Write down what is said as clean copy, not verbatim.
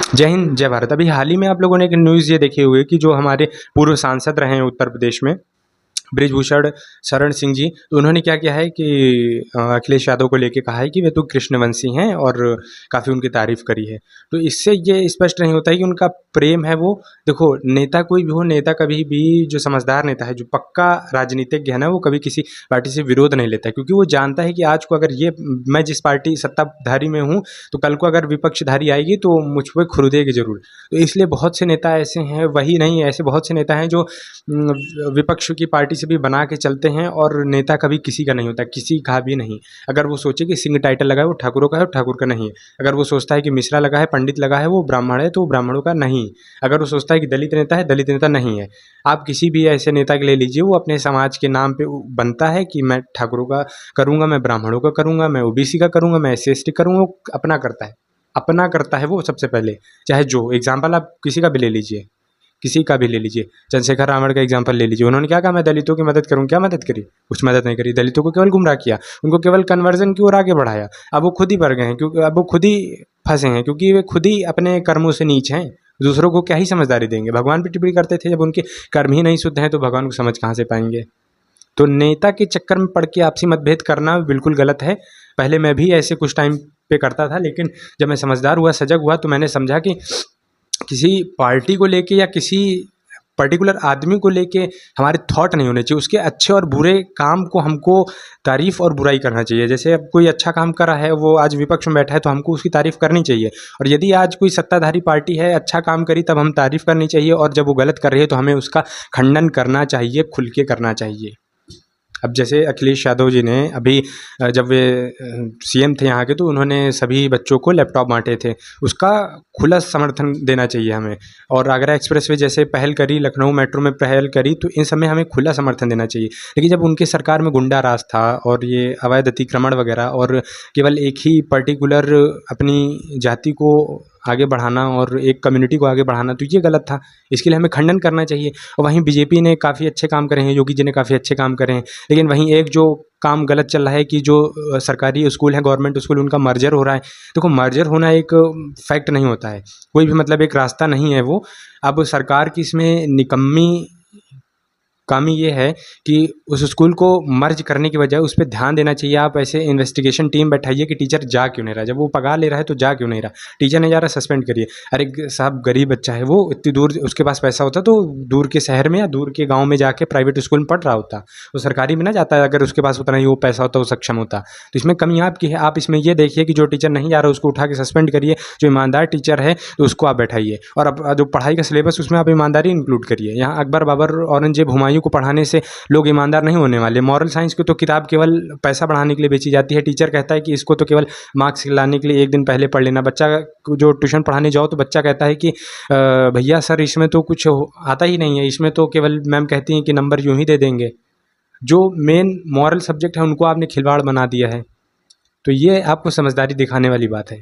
जय हिंद, जय भारत। अभी हाल ही में आप लोगों ने एक न्यूज़ ये देखी हुई है कि जो हमारे पूर्व सांसद रहे हैं उत्तर प्रदेश में, बृजभूषण शरण सिंह जी, तो उन्होंने क्या किया है कि अखिलेश यादव को लेके कहा है कि वे तो कृष्णवंशी हैं और काफ़ी उनकी तारीफ़ करी है। तो इससे ये स्पष्ट नहीं होता है कि उनका प्रेम है वो। देखो, नेता कोई भी हो, नेता कभी भी जो समझदार नेता है, जो पक्का राजनीतिज्ञ है ना, वो कभी किसी पार्टी से विरोध नहीं लेता है, क्योंकि वो जानता है कि आज को अगर ये मैं जिस पार्टी सत्ताधारी में हूँ, तो कल को अगर विपक्षधारी आएगी तो मुझ पे खुरुदेगी ज़रूर। तो इसलिए बहुत से नेता ऐसे हैं, वही नहीं ऐसे बहुत से नेता हैं जो विपक्ष की पार्टी से भी बना के चलते हैं, और नेता कभी किसी का नहीं होता, किसी का भी नहीं। अगर वो सोचे कि सिंह टाइटल लगा है वो ठाकुरों का है, वो ठाकुर का नहीं है। अगर वो सोचता है कि मिश्रा लगा है, पंडित लगा है, वो ब्राह्मण है, तो वो ब्राह्मणों का नहीं। अगर वो सोचता है कि दलित नेता है, दलित नेता नहीं है। आप किसी भी ऐसे नेता के ले लीजिए, वो अपने समाज के नाम पे बनता है कि मैं ठाकुरों का करूँगा, मैं ब्राह्मणों का करूँगा, मैं ओबीसी का करूँगा, मैं SC/ST करूँगा। वो अपना करता है, अपना करता है वो सबसे पहले। चाहे जो एग्जाम्पल आप किसी का भी ले लीजिए, किसी का भी ले लीजिए, चंद्रशेखर रावण का एग्जांपल ले लीजिए। उन्होंने क्या कहा, मैं दलितों की मदद करूँ, क्या मदद करी? कुछ मदद नहीं करी, दलितों को केवल गुमराह किया, उनको केवल कन्वर्जन की ओर आगे बढ़ाया। अब वो खुद ही बढ़ गए हैं, क्योंकि अब वो खुद ही फंसे हैं, क्योंकि वे खुद ही अपने कर्मों से नीच हैं। दूसरों को क्या ही समझदारी देंगे? भगवान पे टिप्पणी करते थे, जब उनके कर्म ही नहीं शुद्ध हैं तो भगवान को समझ कहाँ से पाएंगे? तो नेता के चक्कर में पड़ के आपसी मतभेद करना बिल्कुल गलत है। पहले मैं भी ऐसे कुछ टाइम पे करता था, लेकिन जब मैं समझदार हुआ, सजग हुआ, तो मैंने समझा कि किसी पार्टी को लेके या किसी पर्टिकुलर आदमी को लेके हमारे थॉट नहीं होने चाहिए। उसके अच्छे और बुरे काम को हमको तारीफ़ और बुराई करना चाहिए। जैसे अब कोई अच्छा काम कर रहा है, वो आज विपक्ष में बैठा है, तो हमको उसकी तारीफ़ करनी चाहिए। और यदि आज कोई सत्ताधारी पार्टी है, अच्छा काम करी, तब हम तारीफ़ करनी चाहिए, और जब वो गलत कर रही है तो हमें उसका खंडन करना चाहिए, खुल के करना चाहिए। अब जैसे अखिलेश यादव जी ने अभी जब वे CM थे यहाँ के, तो उन्होंने सभी बच्चों को लैपटॉप बाँटे थे। उसका खुला समर्थन देना चाहिए हमें। और आगरा एक्सप्रेस वे जैसे पहल करी, लखनऊ मेट्रो में पहल करी, तो इन सब में हमें खुला समर्थन देना चाहिए। लेकिन जब उनकी सरकार में गुंडा राज था और ये अवैध अतिक्रमण वगैरह, और केवल एक ही पर्टिकुलर अपनी जाति को आगे बढ़ाना और एक कम्युनिटी को आगे बढ़ाना, तो ये गलत था। इसके लिए हमें खंडन करना चाहिए। और वहीं BJP ने काफ़ी अच्छे काम करे हैं, योगी जी ने काफ़ी अच्छे काम करे हैं। लेकिन वहीं एक जो काम गलत चल रहा है कि जो सरकारी स्कूल हैं, गवर्नमेंट स्कूल, उनका मर्जर हो रहा है। देखो, मर्जर होना एक फैक्ट नहीं होता है, कोई भी मतलब एक रास्ता नहीं है वो। अब सरकार की इसमें निकम्मी कामी ये है कि उस स्कूल को मर्ज करने की बजाय उस पर ध्यान देना चाहिए। आप ऐसे इन्वेस्टिगेशन टीम बैठाइए कि टीचर जा क्यों नहीं रहा, जब वो पगार ले रहा है तो जा क्यों नहीं रहा, टीचर नहीं जा रहा, सस्पेंड करिए। अरे साहब, गरीब बच्चा है, वो इतनी दूर, उसके पास पैसा होता तो दूर के शहर में या दूर के गाँव में जाके प्राइवेट स्कूल में पढ़ रहा होता, वो सरकारी में ना जाता। अगर उसके पास उतना ही वो पैसा होता, वो सक्षम होता। तो इसमें कमी आपकी है। आप इसमें ये देखिए कि जो टीचर नहीं जा रहा उसको उठा के सस्पेंड करिए, जो ईमानदार टीचर है तो उसको आप बैठाइए। और अब जो पढ़ाई का सिलेबस, उसमें आप ईमानदारी इंक्लूड करिए। यहाँ अकबर, बाबर, औरंगजेब, हुमायूं को पढ़ाने से लोग ईमानदार नहीं होने वाले। मॉरल साइंस की तो किताब केवल पैसा बढ़ाने के लिए बेची जाती है। टीचर कहता है कि इसको तो केवल मार्क्स लाने के लिए एक दिन पहले पढ़ लेना। बच्चा जो ट्यूशन पढ़ाने जाओ तो बच्चा कहता है कि भैया सर, इसमें तो कुछ आता ही नहीं है, इसमें तो केवल मैम कहती हैं कि नंबर यूं ही दे देंगे। जो मेन मॉरल सब्जेक्ट है उनको आपने खिलवाड़ बना दिया है। तो ये आपको समझदारी दिखाने वाली बात है।